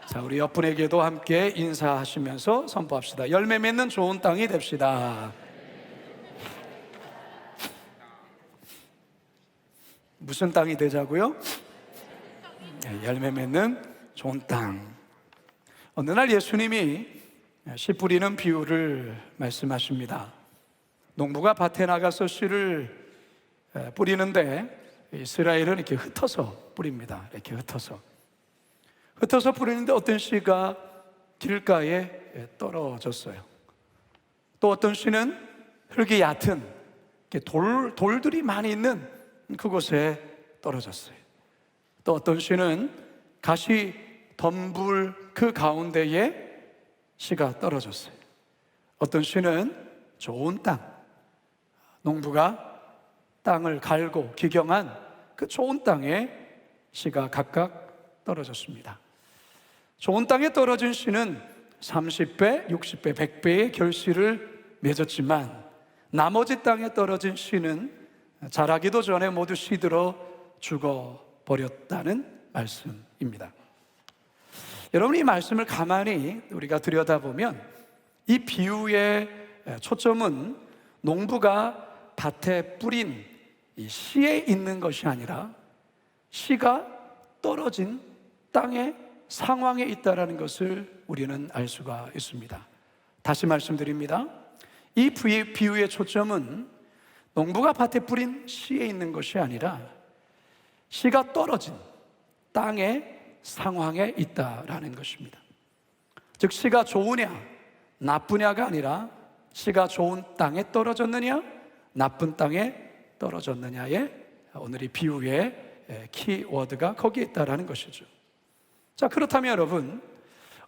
자, 우리 옆분에게도 함께 인사하시면서 선포합시다. 열매 맺는 좋은 땅이 됩시다. 무슨 땅이 되자고요? 열매 맺는 좋은 땅. 어느 날 예수님이 씨 뿌리는 비유를 말씀하십니다. 농부가 밭에 나가서 씨를 뿌리는데 이스라엘은 이렇게 흩어서 뿌립니다. 이렇게 흩어서 뿌리는데 어떤 씨가 길가에 떨어졌어요. 또 어떤 씨는 흙이 얕은 돌들이 많이 있는 그곳에 떨어졌어요. 또 어떤 씨는 가시 덤불 그 가운데에 씨가 떨어졌어요. 어떤 씨는 좋은 땅, 농부가 땅을 갈고 기경한 그 좋은 땅에 씨가 각각 떨어졌습니다. 좋은 땅에 떨어진 씨는 30배, 60배, 100배의 결실을 맺었지만 나머지 땅에 떨어진 씨는 자라기도 전에 모두 시들어 죽어버렸다는 말씀입니다. 여러분, 이 말씀을 가만히 우리가 들여다보면 이 비유의 초점은 농부가 밭에 뿌린 이 씨에 있는 것이 아니라 씨가 떨어진 땅의 상황에 있다는 것을 우리는 알 수가 있습니다. 다시 말씀드립니다. 이 비유의 초점은 농부가 밭에 뿌린 씨에 있는 것이 아니라 씨가 떨어진 땅의 상황에 있다라는 것입니다. 즉 씨가 좋으냐 나쁘냐가 아니라 씨가 좋은 땅에 떨어졌느냐 나쁜 땅에 떨어졌느냐의 오늘 이 비유의 키워드가 거기에 있다라는 것이죠. 자, 그렇다면 여러분,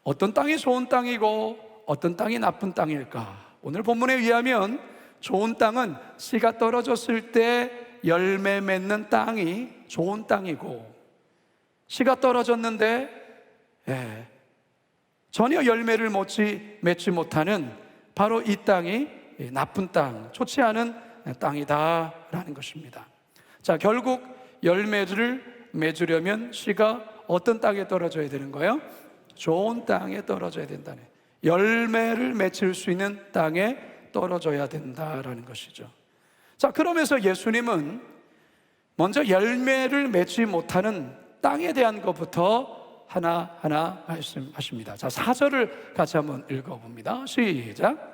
어떤 땅이 좋은 땅이고 어떤 땅이 나쁜 땅일까? 오늘 본문에 의하면 좋은 땅은 씨가 떨어졌을 때 열매 맺는 땅이 좋은 땅이고, 씨가 떨어졌는데 전혀 열매를 맺지 못하는 바로 이 땅이 나쁜 땅, 좋지 않은 땅이다라는 것입니다. 자, 결국 열매를 맺으려면 씨가 어떤 땅에 떨어져야 되는 거예요? 좋은 땅에 떨어져야 된다네. 열매를 맺을 수 있는 땅에 떨어져야 된다라는 것이죠. 자, 그러면서 예수님은 먼저 열매를 맺지 못하는 땅에 대한 것부터 하나하나 말씀하십니다. 자, 4절을 같이 한번 읽어봅니다. 시작.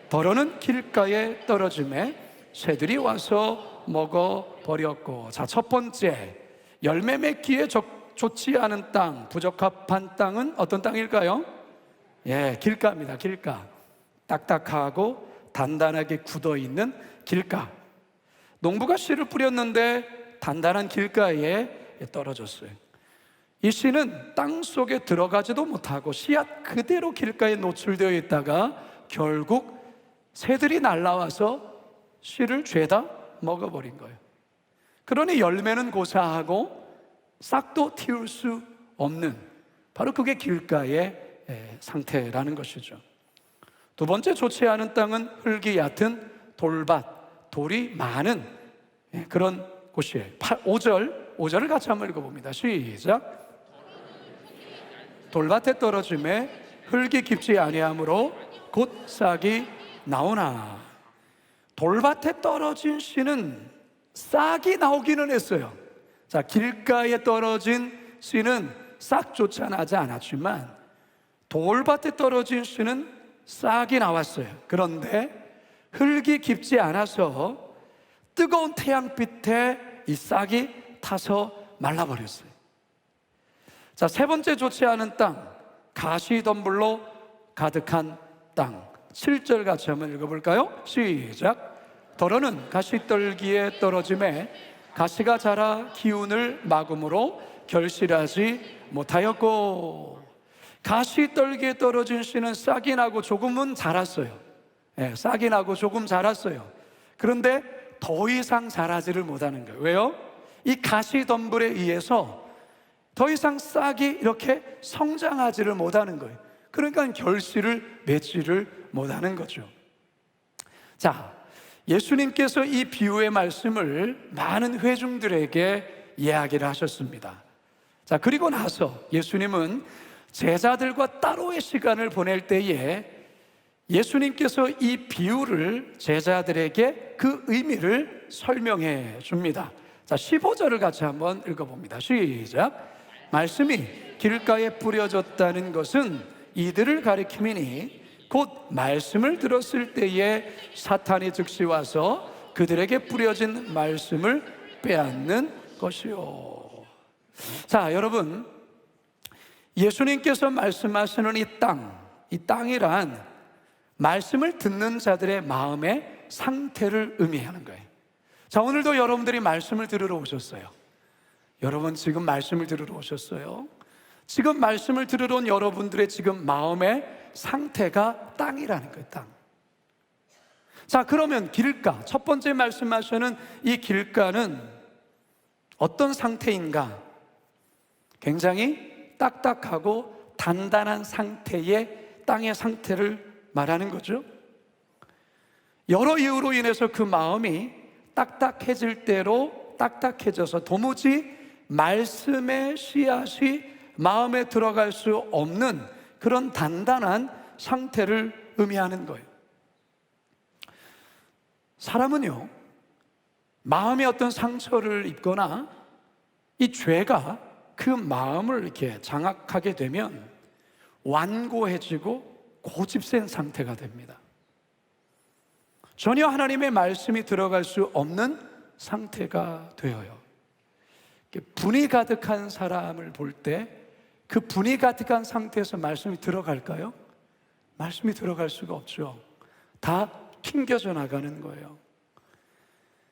더러는 길가에 떨어짐에 새들이 와서 먹어버렸고. 자, 첫 번째, 열매 맺기에 좋지 않은 땅, 부적합한 땅은 어떤 땅일까요? 길가입니다. 길가. 딱딱하고 단단하게 굳어있는 길가. 농부가 씨를 뿌렸는데 단단한 길가에 떨어졌어요. 이 씨는 땅 속에 들어가지도 못하고 씨앗 그대로 길가에 노출되어 있다가 결국 새들이 날아와서 씨를 죄다 먹어버린 거예요. 그러니 열매는 고사하고 싹도 틔울 수 없는 바로 그게 길가의 상태라는 것이죠. 두 번째, 좋지 않은 땅은 흙이 얕은 돌밭, 돌이 많은 그런 곳이에요. 5절을 같이 한번 읽어봅니다. 시작. 돌밭에 떨어짐에 흙이 깊지 아니하므로 곧 싹이 나오나. 돌밭에 떨어진 씨는 싹이 나오기는 했어요. 자, 길가에 떨어진 씨는 싹조차 나지 않았지만 돌밭에 떨어진 씨는 싹이 나왔어요. 그런데 흙이 깊지 않아서 뜨거운 태양빛에 이 싹이 타서 말라버렸어요. 자, 세 번째, 좋지 않은 땅, 가시덤불로 가득한 땅. 7절 같이 한번 읽어볼까요? 시작. 더러는 가시떨기에 떨어짐에 가시가 자라 기운을 막음으로 결실하지 못하였고. 가시떨기에 떨어진 씨는 싹이 나고 조금은 자랐어요. 싹이 나고 조금 자랐어요. 그런데 더 이상 자라지를 못하는 거예요. 왜요? 이 가시덤불에 의해서 더 이상 싹이 이렇게 성장하지를 못하는 거예요. 그러니까 결실을 맺지를 못하는 거죠. 자, 예수님께서 이 비유의 말씀을 많은 회중들에게 이야기를 하셨습니다. 자, 그리고 나서 예수님은 제자들과 따로의 시간을 보낼 때에 예수님께서 이 비유를 제자들에게 그 의미를 설명해 줍니다. 자, 15절을 같이 한번 읽어봅니다. 시작. 말씀이 길가에 뿌려졌다는 것은 이들을 가리킴이니 곧 말씀을 들었을 때에 사탄이 즉시 와서 그들에게 뿌려진 말씀을 빼앗는 것이요. 자, 여러분, 예수님께서 말씀하시는 이 땅이란 말씀을 듣는 자들의 마음의 상태를 의미하는 거예요. 자, 오늘도 여러분들이 말씀을 들으러 오셨어요. 여러분 지금 말씀을 들으러 오셨어요. 지금 말씀을 들으러 온 여러분들의 지금 마음의 상태가 땅이라는 거예요. 땅. 자, 그러면 길가, 첫 번째 말씀하시는 이 길가는 어떤 상태인가? 굉장히 딱딱하고 단단한 상태의 땅의 상태를 말하는 거죠. 여러 이유로 인해서 그 마음이 딱딱해질 대로 딱딱해져서 도무지 말씀의 씨앗이 마음에 들어갈 수 없는 그런 단단한 상태를 의미하는 거예요. 사람은요, 마음에 어떤 상처를 입거나 이 죄가 그 마음을 이렇게 장악하게 되면 완고해지고 고집센 상태가 됩니다. 전혀 하나님의 말씀이 들어갈 수 없는 상태가 되어요. 분이 가득한 사람을 볼 때 그 분이 가득한 상태에서 말씀이 들어갈까요? 말씀이 들어갈 수가 없죠. 다 튕겨져 나가는 거예요.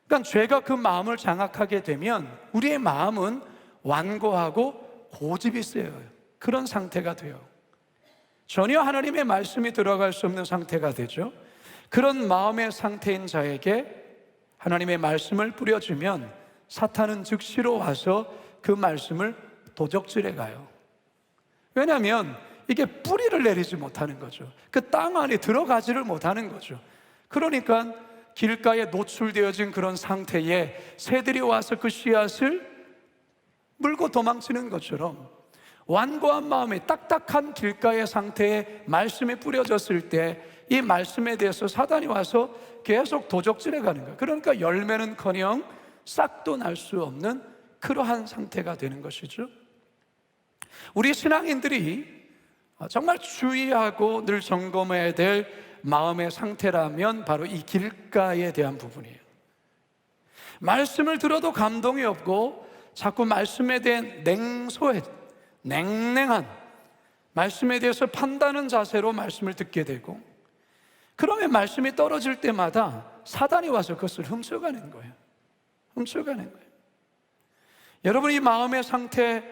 그러니까 죄가 그 마음을 장악하게 되면 우리의 마음은 완고하고 고집이 세요. 그런 상태가 돼요. 전혀 하나님의 말씀이 들어갈 수 없는 상태가 되죠. 그런 마음의 상태인 자에게 하나님의 말씀을 뿌려주면 사탄은 즉시로 와서 그 말씀을 도적질해 가요. 왜냐하면 이게 뿌리를 내리지 못하는 거죠. 그 땅 안에 들어가지를 못하는 거죠. 그러니까 길가에 노출되어진 그런 상태에 새들이 와서 그 씨앗을 물고 도망치는 것처럼 완고한 마음에 딱딱한 길가의 상태에 말씀이 뿌려졌을 때 이 말씀에 대해서 사단이 와서 계속 도적질해 가는 거예요. 그러니까 열매는커녕 싹도 날 수 없는 그러한 상태가 되는 것이죠. 우리 신앙인들이 정말 주의하고 늘 점검해야 될 마음의 상태라면 바로 이 길가에 대한 부분이에요. 말씀을 들어도 감동이 없고 자꾸 말씀에 대한 냉랭한 말씀에 대해서 판단하는 자세로 말씀을 듣게 되고, 그러면 말씀이 떨어질 때마다 사단이 와서 그것을 훔쳐가는 거예요. 훔쳐가는 거예요. 여러분, 이 마음의 상태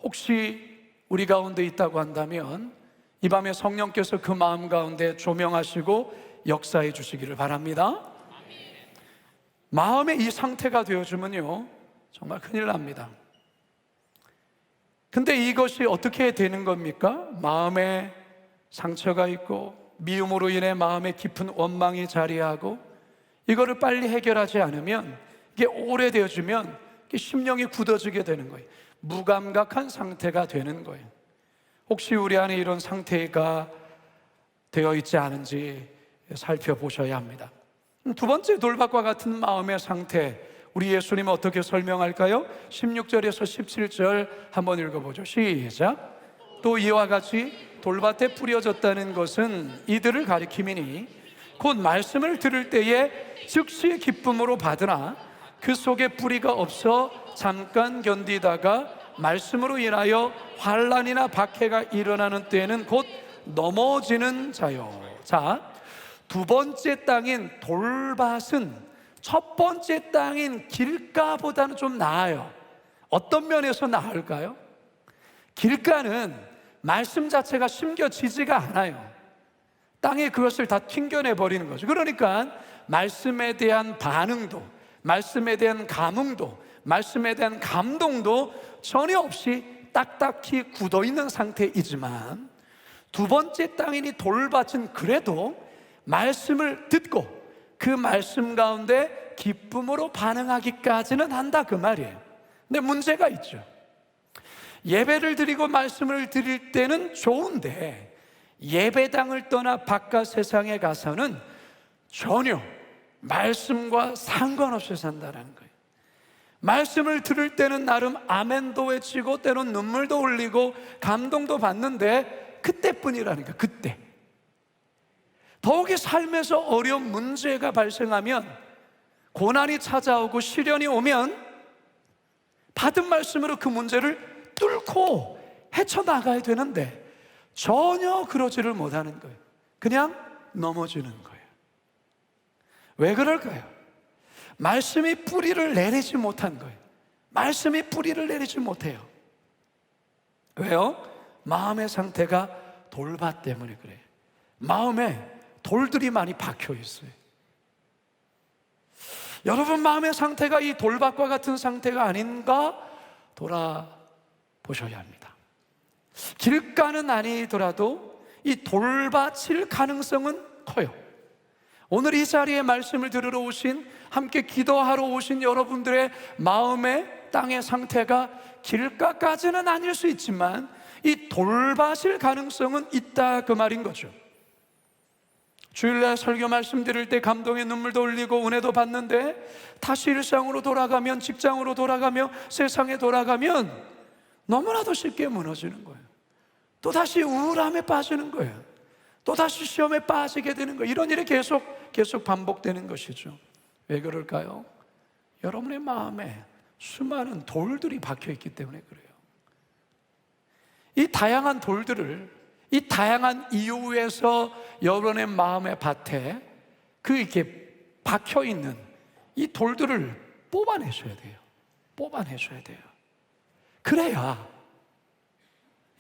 혹시 우리 가운데 있다고 한다면 이 밤에 성령께서 그 마음 가운데 조명하시고 역사해 주시기를 바랍니다. 마음의 이 상태가 되어주면요 정말 큰일 납니다. 근데 이것이 어떻게 되는 겁니까? 마음에 상처가 있고 미움으로 인해 마음에 깊은 원망이 자리하고 이거를 빨리 해결하지 않으면 이게 오래되어지면 심령이 굳어지게 되는 거예요. 무감각한 상태가 되는 거예요. 혹시 우리 안에 이런 상태가 되어 있지 않은지 살펴보셔야 합니다. 두 번째 돌밭과 같은 마음의 상태, 우리 예수님은 어떻게 설명할까요? 16절에서 17절 한번 읽어보죠. 시작. 또 이와 같이 돌밭에 뿌려졌다는 것은 이들을 가리킴이니 곧 말씀을 들을 때에 즉시 기쁨으로 받으나 그 속에 뿌리가 없어 잠깐 견디다가 말씀으로 인하여 환난이나 박해가 일어나는 때에는 곧 넘어지는 자요. 자, 두 번째 땅인 돌밭은 첫 번째 땅인 길가보다는 좀 나아요. 어떤 면에서 나을까요? 길가는 말씀 자체가 심겨지지가 않아요. 땅에 그것을 다 튕겨내버리는 거죠. 그러니까 말씀에 대한 반응도, 말씀에 대한 감흥도, 말씀에 대한 감동도 전혀 없이 딱딱히 굳어있는 상태이지만, 두 번째 땅인 이 돌밭은 그래도 말씀을 듣고 그 말씀 가운데 기쁨으로 반응하기까지는 한다 그 말이에요. 근데 문제가 있죠. 예배를 드리고 말씀을 드릴 때는 좋은데 예배당을 떠나 바깥 세상에 가서는 전혀 말씀과 상관없이 산다는 거예요. 말씀을 들을 때는 나름 아멘도 외치고 때론 눈물도 흘리고 감동도 받는데 그때뿐이라는 거예요. 그때. 더욱이 삶에서 어려운 문제가 발생하면, 고난이 찾아오고 시련이 오면 받은 말씀으로 그 문제를 뚫고 헤쳐나가야 되는데 전혀 그러지를 못하는 거예요. 그냥 넘어지는 거예요. 왜 그럴까요? 말씀이 뿌리를 내리지 못한 거예요. 말씀이 뿌리를 내리지 못해요. 왜요? 마음의 상태가 돌밭 때문에 그래요. 마음에 돌들이 많이 박혀 있어요. 여러분 마음의 상태가 이 돌밭과 같은 상태가 아닌가 돌아보셔야 합니다. 길가는 아니더라도 이 돌밭일 가능성은 커요. 오늘 이 자리에 말씀을 들으러 오신, 함께 기도하러 오신 여러분들의 마음의 땅의 상태가 길가까지는 아닐 수 있지만 이 돌밭일 가능성은 있다, 그 말인 거죠. 주일날 설교 말씀 드릴 때 감동의 눈물도 흘리고 은혜도 받는데 다시 일상으로 돌아가면, 직장으로 돌아가며 세상에 돌아가면 너무나도 쉽게 무너지는 거예요. 또다시 우울함에 빠지는 거예요. 또다시 시험에 빠지게 되는 거예요. 이런 일이 계속 반복되는 것이죠. 왜 그럴까요? 여러분의 마음에 수많은 돌들이 박혀있기 때문에 그래요. 이 다양한 돌들을, 이 다양한 이유에서 여러분의 마음의 밭에 이렇게 박혀있는 이 돌들을 뽑아내셔야 돼요. 뽑아내셔야 돼요. 그래야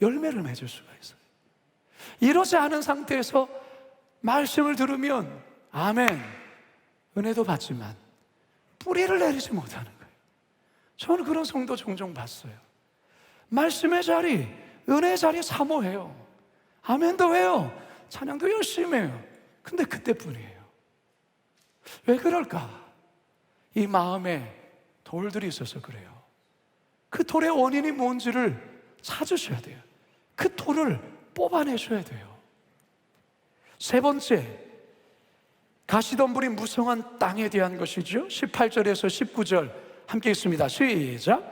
열매를 맺을 수가 있어요. 이러지 않은 상태에서 말씀을 들으면 아멘, 은혜도 받지만 뿌리를 내리지 못하는 거예요. 저는 그런 성도 종종 봤어요. 말씀의 자리, 은혜의 자리 사모해요. 아멘도 해요. 찬양도 열심히 해요. 근데 그때뿐이에요. 왜 그럴까? 이 마음에 돌들이 있어서 그래요. 그 돌의 원인이 뭔지를 찾으셔야 돼요. 그 돌을 뽑아내셔야 돼요. 세 번째, 가시덤불이 무성한 땅에 대한 것이죠. 18절에서 19절 함께 읽습니다. 시작.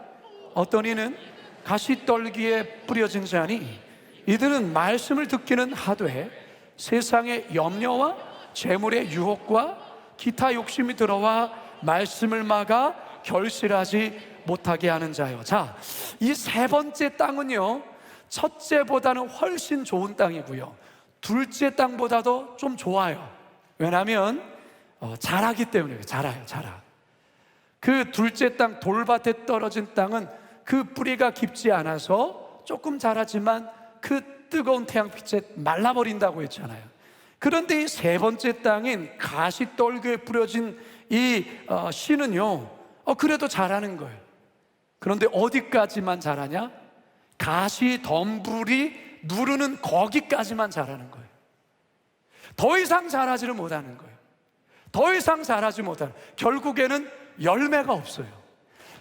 어떤 이는 가시떨기에 뿌려진 자니 이들은 말씀을 듣기는 하되 세상의 염려와 재물의 유혹과 기타 욕심이 들어와 말씀을 막아 결실하지 못하게 하는 자요. 자, 이 세 번째 땅은요, 첫째보다는 훨씬 좋은 땅이고요, 둘째 땅보다도 좀 좋아요. 왜냐하면 자라기 때문에. 자라요. 그 둘째 땅, 돌밭에 떨어진 땅은 그 뿌리가 깊지 않아서 조금 자라지만 그 뜨거운 태양빛에 말라버린다고 했잖아요. 그런데 이 세 번째 땅인 가시떨기에 뿌려진 이 씨는요, 그래도 자라는 거예요. 그런데 어디까지만 자라냐? 가시덤불이 누르는 거기까지만 자라는 거예요. 더 이상 자라지를 못하는 거예요. 더 이상 자라지 못하는, 결국에는 열매가 없어요.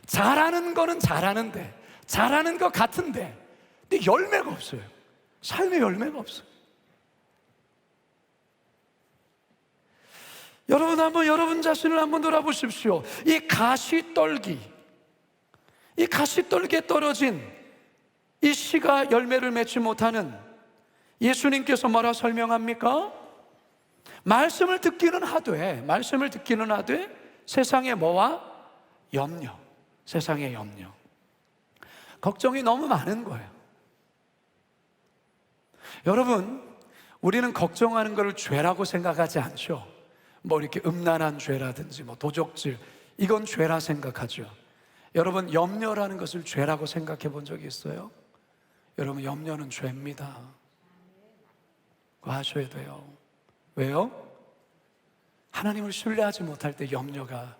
자라는 거는 자라는데, 자라는 것 같은데, 근데 열매가 없어요. 삶의 열매가 없어요. 여러분 한번 여러분 자신을 한번 돌아보십시오. 이 가시떨기에 떨어진 이 씨가 열매를 맺지 못하는, 예수님께서 뭐라 설명합니까? 말씀을 듣기는 하되 세상의 뭐와? 염려. 세상의 염려. 걱정이 너무 많은 거예요. 여러분, 우리는 걱정하는 것을 죄라고 생각하지 않죠. 뭐 이렇게 음란한 죄라든지 뭐 도적질, 이건 죄라 생각하죠. 여러분, 염려라는 것을 죄라고 생각해 본 적이 있어요? 여러분, 염려는 죄입니다. 그거 하셔야 돼요. 왜요? 하나님을 신뢰하지 못할 때 염려가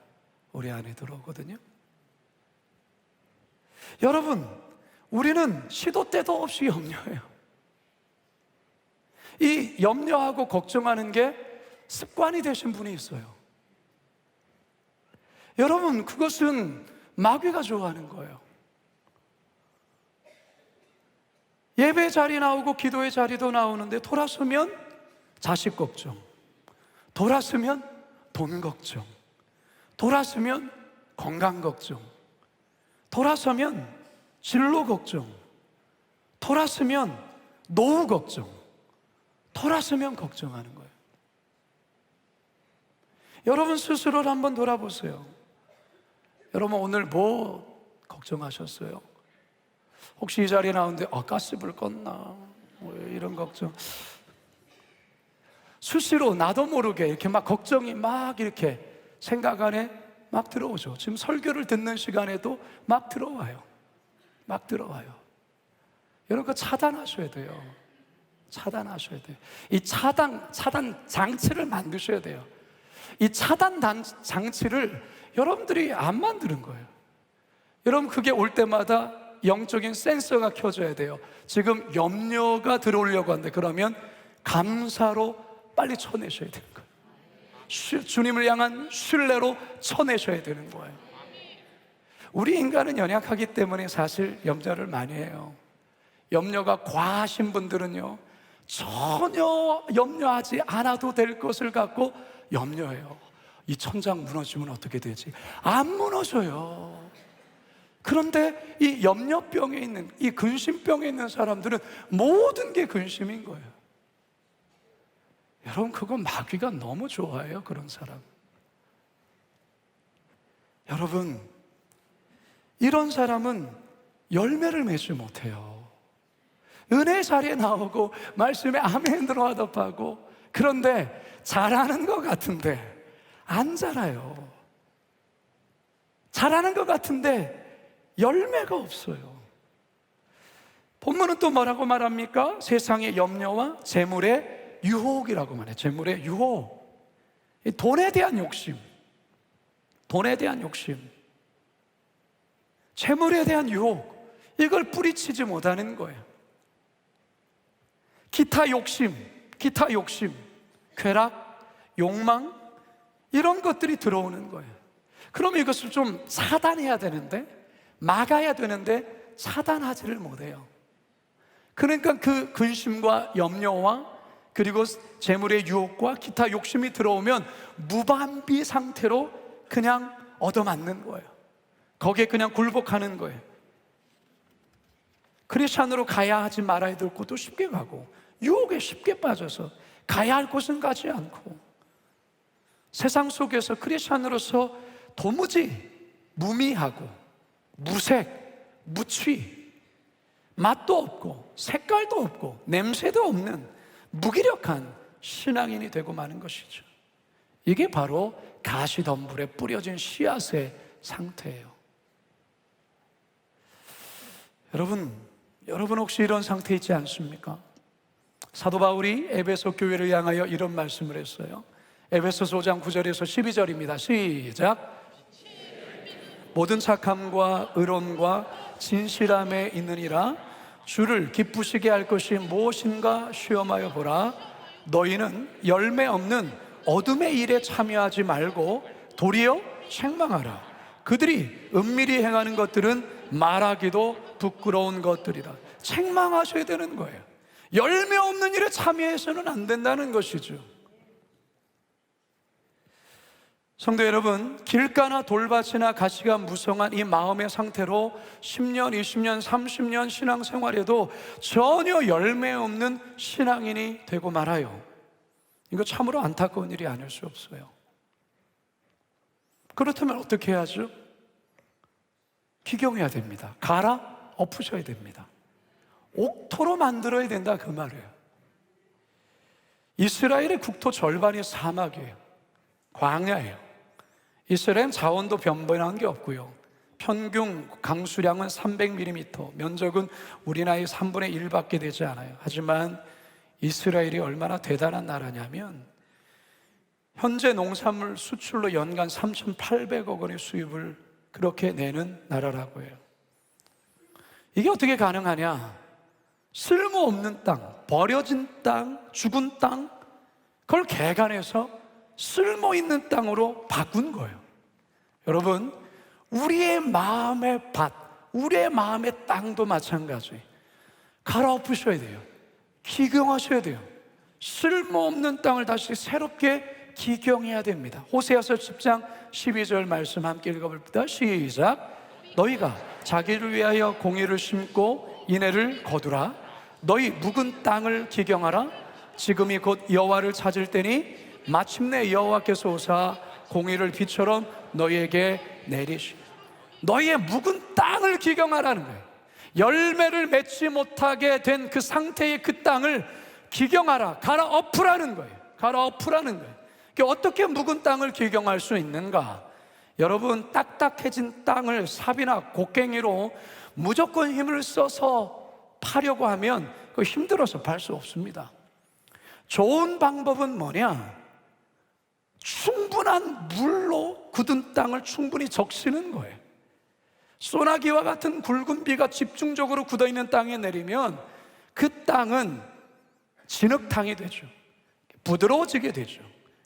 우리 안에 들어오거든요. 여러분, 우리는 시도 때도 없이 염려해요. 이 염려하고 걱정하는 게 습관이 되신 분이 있어요. 여러분, 그것은 마귀가 좋아하는 거예요. 예배 자리 나오고 기도의 자리도 나오는데 돌아서면 자식 걱정, 돌아서면 돈 걱정, 돌아서면 건강 걱정, 돌아서면 진로 걱정, 돌아서면 노후 걱정, 돌아서면 걱정하는 거예요. 여러분 스스로를 한번 돌아보세요. 여러분 오늘 뭐 걱정하셨어요? 혹시 이 자리에 나오는데 가스불 껐나? 뭐 이런 걱정. 수시로 나도 모르게 이렇게 막 걱정이 막 이렇게 생각 안에 막 들어오죠. 지금 설교를 듣는 시간에도 막 들어와요. 막 들어와요. 여러분 그거 차단하셔야 돼요. 차단하셔야 돼요. 이 차단 장치를 만드셔야 돼요. 이 차단 장치를 여러분들이 안 만드는 거예요. 여러분 그게 올 때마다 영적인 센서가 켜져야 돼요. 지금 염려가 들어오려고 하는데 그러면 감사로 빨리 쳐내셔야 되는 거예요. 주님을 향한 신뢰로 쳐내셔야 되는 거예요. 우리 인간은 연약하기 때문에 사실 염려를 많이 해요. 염려가 과하신 분들은요 전혀 염려하지 않아도 될 것을 갖고 염려해요. 이 천장 무너지면 어떻게 되지? 안 무너져요. 그런데 이 염려병에 있는, 이 근심병에 있는 사람들은 모든 게 근심인 거예요. 여러분 그거 마귀가 너무 좋아해요. 그런 사람. 여러분 이런 사람은 열매를 맺지 못해요. 은혜 자리에 나오고 말씀에 아멘으로 화답하고 그런데 잘하는 것 같은데 안 자라요. 잘하는 것 같은데 열매가 없어요. 본문은 또 뭐라고 말합니까? 세상의 염려와 재물의 유혹이라고 말해요. 재물의 유혹. 돈에 대한 욕심, 돈에 대한 욕심, 재물에 대한 유혹, 이걸 뿌리치지 못하는 거예요. 기타 욕심, 쾌락, 욕망, 이런 것들이 들어오는 거예요. 그럼 이것을 좀 차단해야 되는데, 막아야 되는데 차단하지를 못해요. 그러니까 그 근심과 염려와 그리고 재물의 유혹과 기타 욕심이 들어오면 무반비 상태로 그냥 얻어맞는 거예요. 거기에 그냥 굴복하는 거예요. 크리스찬으로 가야 하지 말아야 될 곳도 쉽게 가고 유혹에 쉽게 빠져서 가야 할 곳은 가지 않고 세상 속에서 크리스찬으로서 도무지 무미하고 무색, 무취, 맛도 없고 색깔도 없고 냄새도 없는 무기력한 신앙인이 되고 마는 것이죠. 이게 바로 가시덤불에 뿌려진 씨앗의 상태예요. 여러분 혹시 이런 상태 있지 않습니까? 사도 바울이 에베소 교회를 향하여 이런 말씀을 했어요. 에베소서 5장 9절에서 12절입니다. 시작. 모든 착함과 의로움과 진실함에 있느니라. 주를 기쁘시게 할 것이 무엇인가 시험하여 보라. 너희는 열매 없는 어둠의 일에 참여하지 말고 도리어 책망하라. 그들이 은밀히 행하는 것들은 말하기도 부끄러운 것들이라. 책망하셔야 되는 거예요. 열매 없는 일에 참여해서는 안 된다는 것이죠. 성도 여러분, 길가나 돌밭이나 가시가 무성한 이 마음의 상태로 10년, 20년, 30년 신앙생활에도 전혀 열매 없는 신앙인이 되고 말아요. 이거 참으로 안타까운 일이 아닐 수 없어요. 그렇다면 어떻게 해야죠? 기경해야 됩니다. 갈아 엎으셔야 됩니다. 옥토로 만들어야 된다 그 말이에요. 이스라엘의 국토 절반이 사막이에요. 광야예요. 이스라엘은 자원도 변변한 게 없고요. 평균 강수량은 300mm, 면적은 우리나라의 3분의 1밖에 되지 않아요. 하지만 이스라엘이 얼마나 대단한 나라냐면 현재 농산물 수출로 연간 3,800억 원의 수입을 그렇게 내는 나라라고 해요. 이게 어떻게 가능하냐? 쓸모없는 땅, 버려진 땅, 죽은 땅, 그걸 개간해서 쓸모있는 땅으로 바꾼 거예요. 여러분, 우리의 마음의 밭, 우리의 마음의 땅도 마찬가지. 갈아엎으셔야 돼요. 기경하셔야 돼요. 쓸모없는 땅을 다시 새롭게 기경해야 됩니다. 호세아서 10장 12절 말씀 함께 읽어볼까요? 시작. 너희가 자기를 위하여 공의를 심고 인애를 거두라. 너희 묵은 땅을 기경하라. 지금이 곧 여호와를 찾을 때니 마침내 여호와께서 오사 공의를 비처럼 너희에게 내리시. 너희의 묵은 땅을 기경하라는 거예요. 열매를 맺지 못하게 된 그 상태의 그 땅을 기경하라, 갈아엎으라는 거예요. 갈아엎으라는 거예요. 어떻게 묵은 땅을 기경할 수 있는가? 여러분, 딱딱해진 땅을 삽이나 곡괭이로 무조건 힘을 써서 파려고 하면 그거 힘들어서 팔 수 없습니다. 좋은 방법은 뭐냐? 충분한 물로 굳은 땅을 충분히 적시는 거예요. 소나기와 같은 굵은 비가 집중적으로 굳어있는 땅에 내리면 그 땅은 진흙탕이 되죠. 부드러워지게 되죠.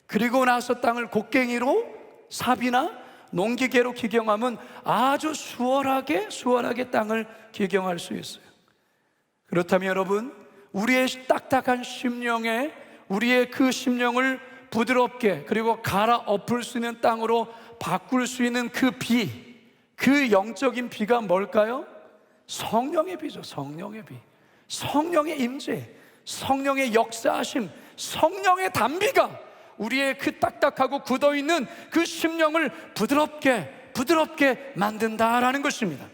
그리고 나서 땅을 곡괭이로, 삽이나 농기계로 기경하면 아주 수월하게 땅을 기경할 수 있어요. 그렇다면 여러분, 우리의 딱딱한 심령에 우리의 그 심령을 부드럽게 그리고 갈아엎을 수 있는 땅으로 바꿀 수 있는 그 비, 그 영적인 비가 뭘까요? 성령의 비죠. 성령의 비, 성령의 임재, 성령의 역사하심, 성령의 단비가 우리의 그 딱딱하고 굳어있는 그 심령을 부드럽게 만든다라는 것입니다.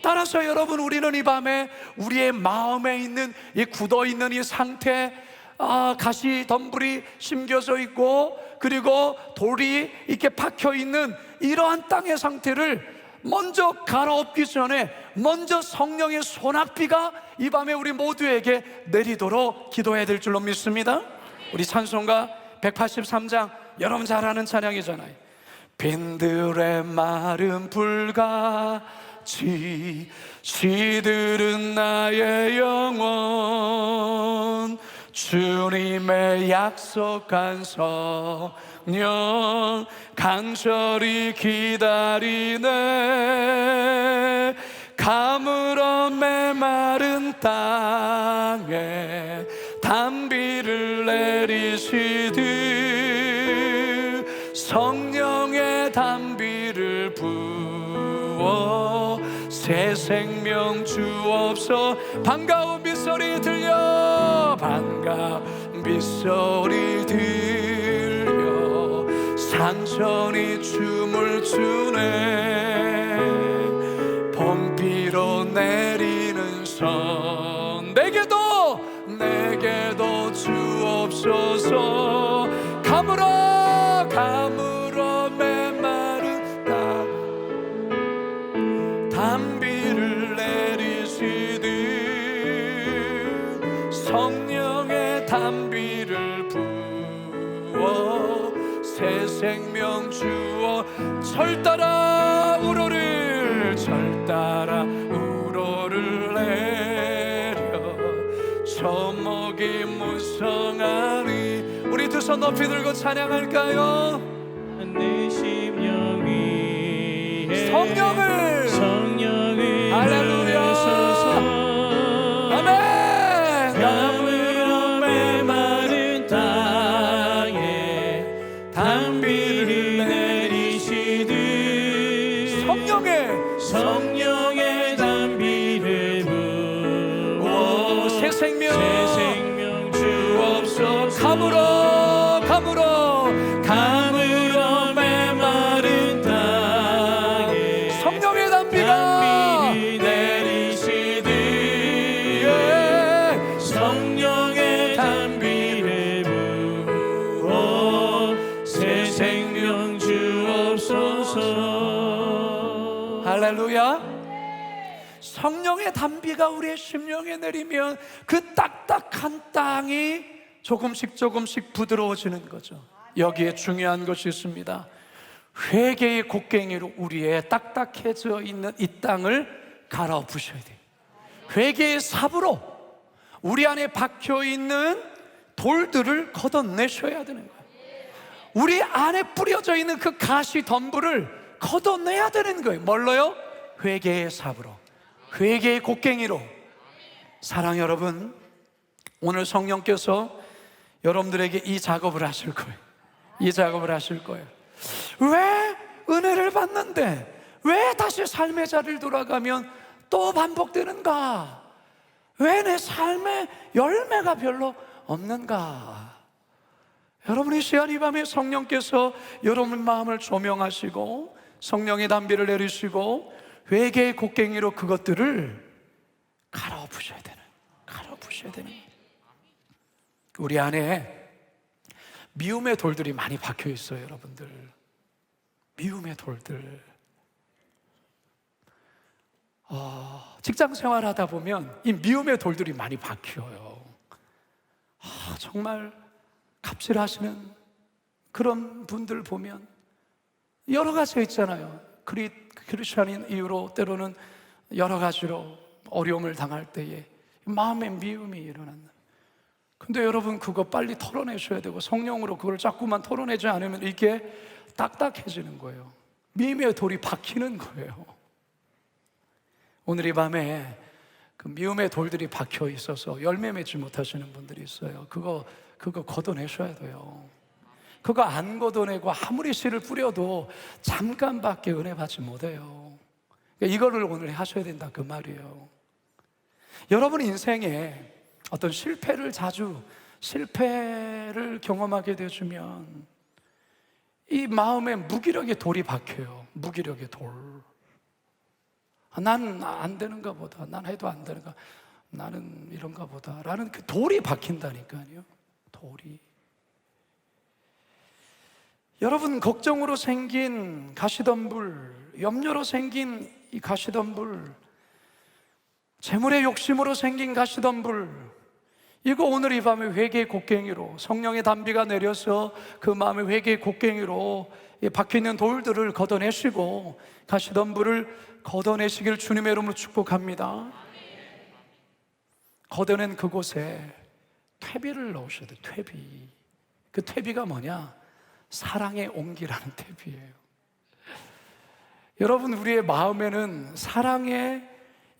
따라서 여러분, 우리는 이 밤에 우리의 마음에 있는 이 굳어있는 이 상태, 가시 덤불이 심겨져 있고 그리고 돌이 이렇게 박혀있는 이러한 땅의 상태를 먼저 갈아엎기 전에 먼저 성령의 소낙비가 이 밤에 우리 모두에게 내리도록 기도해야 될 줄로 믿습니다. 우리 찬송가 183장, 여러분 잘 아는 찬양이잖아요. 빈들의 마른 불같이 시들은 나의 영혼, 주님의 약속한 성령 간절히 기다리네. 가물어 메마른 땅에 단비를 내리시듯 성령의 단비를 부어 새 생명 주옵소. 반가운 빗소리 들려, 반가운 빗소리 들려, 산천이 춤을 추네. 봄비로 내리는 선 내게도 주옵소서. 가물어 메마른 땅 단비를 내리시듯 성령의 단비를 부어 새 생명 주어. 절 따라 우러를 내려 저목이 무성하니. 우리 두 손 높이 들고 찬양할까요? 내 심령이 성령을 할렐루야 아멘. 가물어 메마른 땅에 단비를 내리시듯 성령의 단비를 부어 새 생명 주옵소서. 가물어 메마른 땅에 성령의 단비가 내리시듯 성령의 단비를 부어 새 생명 주옵소서. 할렐루야. 성령의 단비가 우리의 심령에 내리면 그 딱딱한 땅이 조금씩 부드러워지는 거죠. 여기에 중요한 것이 있습니다. 회개의 곡괭이로 우리의 딱딱해져 있는 이 땅을 갈아엎으셔야 돼요. 회개의 삽으로 우리 안에 박혀있는 돌들을 걷어내셔야 되는 거예요. 우리 안에 뿌려져 있는 그 가시 덤불을 걷어내야 되는 거예요. 뭘로요? 회개의 삽으로, 회개의 곡괭이로. 사랑 여러분, 오늘 성령께서 여러분들에게 이 작업을 하실 거예요. 이 작업을 하실 거예요. 왜 은혜를 받는데 왜 다시 삶의 자리를 돌아가면 또 반복되는가? 왜 내 삶의 열매가 별로 없는가? 여러분, 이 시간 이 밤에 성령께서 여러분 마음을 조명하시고 성령의 담비를 내리시고 회개의 곡괭이로 그것들을 갈아엎으셔야 되는, 우리 안에 미움의 돌들이 많이 박혀 있어요, 여러분들. 미움의 돌들. 직장 생활하다 보면 이 미움의 돌들이 많이 박혀요. 정말 갑질하시는 그런 분들 보면 여러 가지가 있잖아요. 크리스천인 이유로 때로는 여러 가지로 어려움을 당할 때에 마음의 미움이 일어난다. 근데 여러분, 그거 빨리 털어내셔야 되고 성령으로 그걸 자꾸만 털어내지 않으면 이게 딱딱해지는 거예요. 미움의 돌이 박히는 거예요. 오늘 이 밤에 그 미움의 돌들이 박혀 있어서 열매 맺지 못하시는 분들이 있어요. 그거 걷어내셔야 돼요. 그거 안 걷어내고 아무리 씨를 뿌려도 잠깐밖에 은혜 받지 못해요. 이거를 오늘 하셔야 된다, 그 말이에요. 여러분 인생에 어떤 실패를 경험하게 되시면 이 마음에 무기력의 돌이 박혀요. 무기력의 돌. 난 안 되는가 보다, 난 해도 안 되는가, 나는 이런가 보다 라는 그 돌이 박힌다니까요. 돌이. 여러분, 걱정으로 생긴 가시덤불, 염려로 생긴 이 가시덤불, 재물의 욕심으로 생긴 가시덤불, 이거 오늘 이 밤에 회개의 곡괭이로 성령의 담비가 내려서 그 마음의 회개의 곡괭이로 박혀있는 돌들을 걷어내시고 가시덤불을 걷어내시길 주님의 이름으로 축복합니다. 걷어낸 그곳에 퇴비를 넣으셔야 돼요. 퇴비. 그 퇴비가 뭐냐? 사랑의 온기라는 퇴비예요. 여러분, 우리의 마음에는 사랑의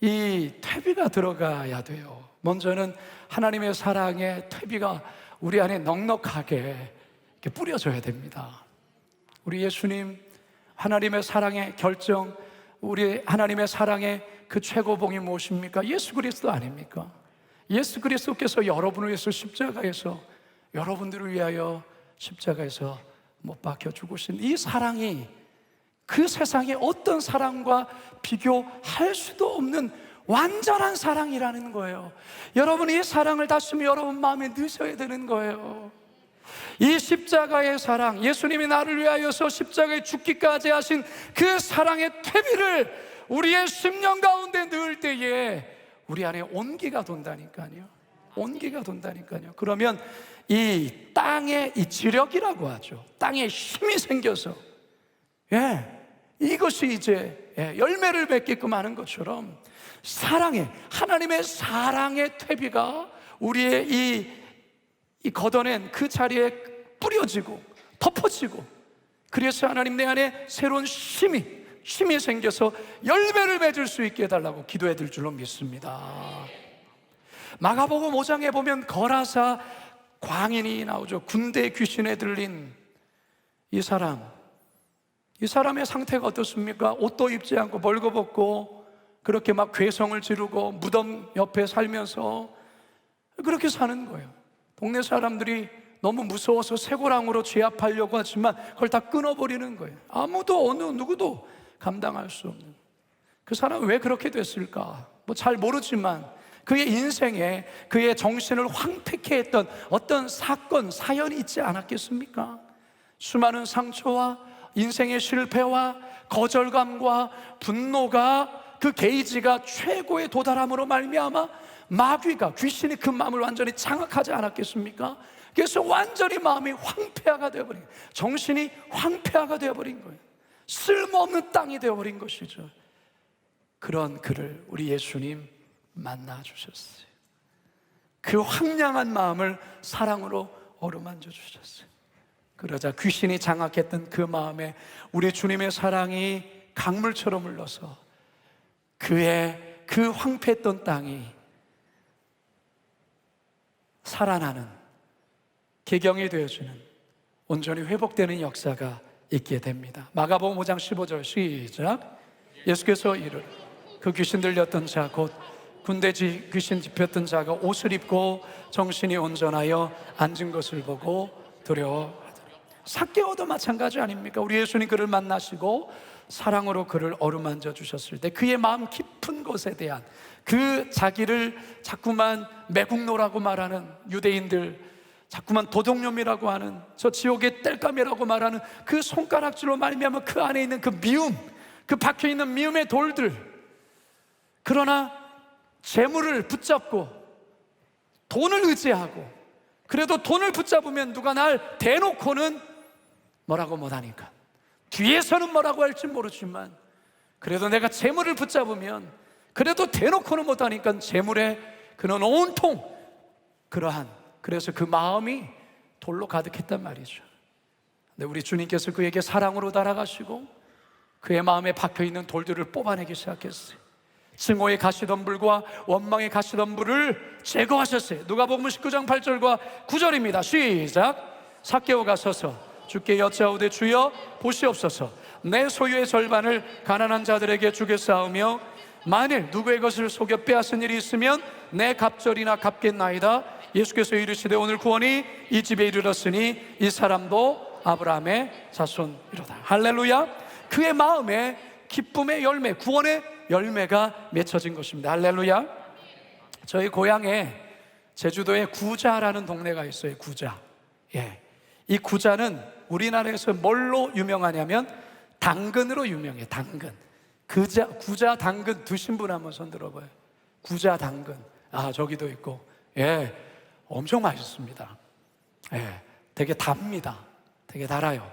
이 퇴비가 들어가야 돼요. 먼저는 하나님의 사랑의 퇴비가 우리 안에 넉넉하게 이렇게 뿌려져야 됩니다. 우리 예수님, 하나님의 사랑의 결정, 우리 하나님의 사랑의 그 최고봉이 무엇입니까? 예수 그리스도 아닙니까? 예수 그리스도께서 여러분을 위해서 십자가에서, 여러분들을 위하여 십자가에서 못 박혀 죽으신 이 사랑이 그 세상의 어떤 사랑과 비교할 수도 없는 완전한 사랑이라는 거예요. 여러분, 이 사랑을 다시 여러분 마음에 넣으셔야 되는 거예요. 이 십자가의 사랑, 예수님이 나를 위하여서 십자가에 죽기까지 하신 그 사랑의 퇴비를 우리의 심령 가운데 넣을 때에 우리 안에 온기가 돈다니까요. 온기가 돈다니까요. 그러면 이 땅의 이 지력이라고 하죠. 땅에 힘이 생겨서 이것이 이제 열매를 맺게끔 하는 것처럼 사랑의, 하나님의 사랑의 퇴비가 우리의 이 걷어낸 그 자리에 뿌려지고 덮어지고, 그래서 하나님 내 안에 새로운 힘이 생겨서 열매를 맺을 수 있게 해달라고 기도해 드릴 줄로 믿습니다. 마가복음 5장에 보면 거라사 광인이 나오죠. 군대 귀신에 들린 이 사람의 상태가 어떻습니까? 옷도 입지 않고 벌거벗고 그렇게 막 괴성을 지르고 무덤 옆에 살면서 그렇게 사는 거예요. 동네 사람들이 너무 무서워서 쇠고랑으로 제압하려고 하지만 그걸 다 끊어버리는 거예요. 아무도 어느 누구도 감당할 수 없는. 그 사람은 왜 그렇게 됐을까? 잘 모르지만 그의 인생에 그의 정신을 황폐케 했던 어떤 사건, 사연이 있지 않았겠습니까? 수많은 상처와 인생의 실패와 거절감과 분노가 그 게이지가 최고에 도달함으로 말미암아 마귀가, 귀신이 그 마음을 완전히 장악하지 않았겠습니까? 그래서 완전히 마음이 황폐화가 되어버린 거예요. 정신이 황폐화가 되어버린 거예요. 쓸모없는 땅이 되어버린 것이죠. 그런 그를 우리 예수님 만나주셨어요. 그 황량한 마음을 사랑으로 어루만져 주셨어요. 그러자 귀신이 장악했던 그 마음에 우리 주님의 사랑이 강물처럼 흘러서 그의 그 황폐했던 땅이 살아나는, 기경이 되어주는, 온전히 회복되는 역사가 있게 됩니다. 마가복음 5장 15절 시작. 예수께서 이르 그 귀신 들렸던 자 곧 군대 귀신 잡혔던 자가 옷을 입고 정신이 온전하여 앉은 것을 보고 두려워하더라. 삭개오도 마찬가지 아닙니까? 우리 예수님 그를 만나시고 사랑으로 그를 어루만져 주셨을 때 그의 마음 깊은 곳에 대한, 그 자기를 자꾸만 매국노라고 말하는 유대인들, 자꾸만 도둑놈이라고 하는, 저 지옥의 땔감이라고 말하는 그 손가락질로 말미암아 그 안에 있는 그 미움, 그 박혀있는 미움의 돌들, 그러나 재물을 붙잡고 돈을 의지하고, 그래도 돈을 붙잡으면 누가 날 대놓고는 뭐라고 못하니까, 뒤에서는 뭐라고 할지 모르지만 그래도 내가 재물을 붙잡으면 그래도 대놓고는 못하니까 재물에 그는 온통 그러한, 그래서 그 마음이 돌로 가득했단 말이죠. 근데 우리 주님께서 그에게 사랑으로 달아가시고 그의 마음에 박혀있는 돌들을 뽑아내기 시작했어요. 증오의 가시덤불과 원망의 가시덤불을 제거하셨어요. 누가복음 19장 8절과 9절입니다 시작. 삭개오가 서서 주께 여짜오되 주여 보시옵소서, 내 소유의 절반을 가난한 자들에게 주겠사오며 만일 누구의 것을 속여 빼앗은 일이 있으면 내 갑절이나 갚겠나이다. 예수께서 이르시되 오늘 구원이 이 집에 이르렀으니 이 사람도 아브라함의 자손이로다. 할렐루야. 그의 마음에 기쁨의 열매, 구원의 열매가 맺혀진 것입니다. 할렐루야. 저희 고향에 제주도에 구자라는 동네가 있어요. 구자. 이 구자는 우리나라에서 뭘로 유명하냐면 당근으로 유명해. 당근. 구자 당근 드신 분 한번 손 들어봐요. 구자 당근. 아, 저기도 있고. 엄청 맛있습니다. 되게 답니다. 되게 달아요.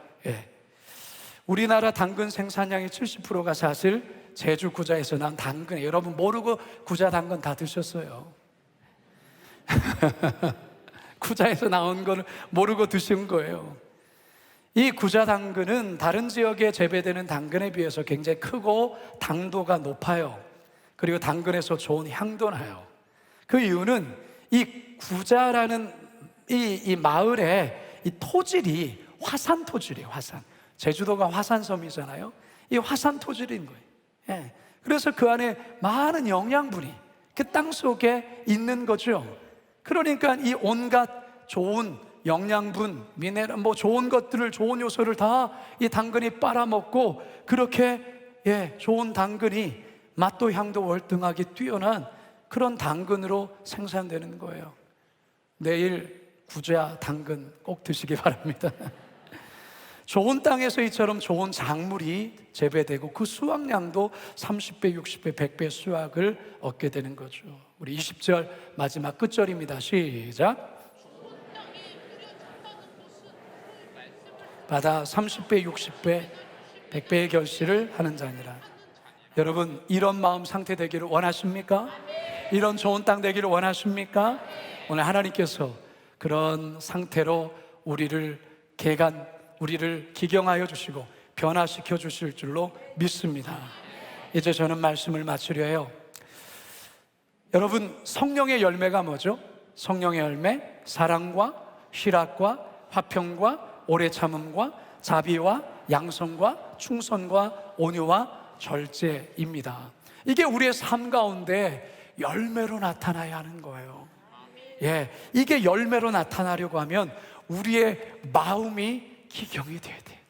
우리나라 당근 생산량의 70%가 사실 제주 구자에서 난 당근이에요. 여러분 모르고 구자 당근 다 드셨어요. 구자에서 나온 거를 모르고 드신 거예요. 이 구자 당근은 다른 지역에 재배되는 당근에 비해서 굉장히 크고 당도가 높아요. 그리고 당근에서 좋은 향도 나요. 그 이유는 이 구자라는 이 마을의 이 토질이 화산 토질이에요. 화산. 제주도가 화산섬이잖아요. 이 화산 토질인 거예요. 그래서 그 안에 많은 영양분이 그 땅 속에 있는 거죠. 그러니까 이 온갖 좋은 영양분, 미네랄, 좋은 것들을, 좋은 요소를 다 이 당근이 빨아먹고, 그렇게 좋은 당근이 맛도 향도 월등하게 뛰어난 그런 당근으로 생산되는 거예요. 내일 구자 당근 꼭 드시기 바랍니다. 좋은 땅에서 이처럼 좋은 작물이 재배되고 그 수확량도 30배, 60배, 100배 수확을 얻게 되는 거죠. 우리 20절 마지막 끝절입니다. 시작. 받아 30배, 60배, 100배의 결실을 하는 자니라. 여러분 이런 마음 상태 되기를 원하십니까? 이런 좋은 땅 되기를 원하십니까? 오늘 하나님께서 그런 상태로 우리를 기경하여 주시고 변화시켜 주실 줄로 믿습니다. 이제 저는 말씀을 마치려 해요. 여러분 성령의 열매가 뭐죠? 성령의 열매, 사랑과 희락과 화평과 오래 참음과 자비와 양선과 충선과 온유와 절제입니다. 이게 우리의 삶 가운데 열매로 나타나야 하는 거예요. 이게 열매로 나타나려고 하면 우리의 마음이 기경이 돼야 돼.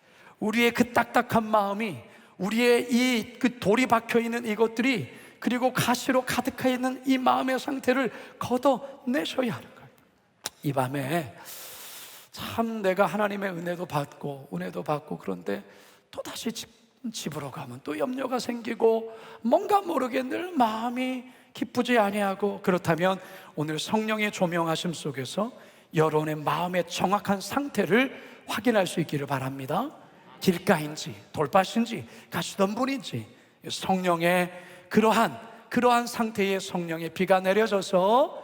우리의 그 딱딱한 마음이, 우리의 그 돌이 박혀 있는 이것들이, 그리고 가시로 가득해 있는 이 마음의 상태를 걷어내셔야 하는 거예요. 이 밤에 참 내가 하나님의 은혜도 받고 그런데 또다시 집으로 가면 또 염려가 생기고 뭔가 모르게 늘 마음이 기쁘지 아니하고, 그렇다면 오늘 성령의 조명하심 속에서 여러분의 마음의 정확한 상태를 확인할 수 있기를 바랍니다. 길가인지 돌밭인지 가시덤불인지 성령의 그러한 상태의 성령의 비가 내려져서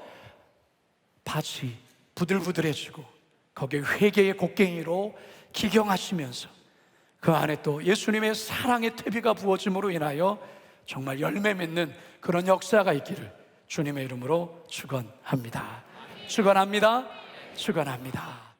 밭이 부들부들해지고 거기에 회개의 곡괭이로 기경하시면서 그 안에 또 예수님의 사랑의 퇴비가 부어짐으로 인하여 정말 열매 맺는 그런 역사가 있기를 주님의 이름으로 축원합니다. 축원합니다. 축원합니다.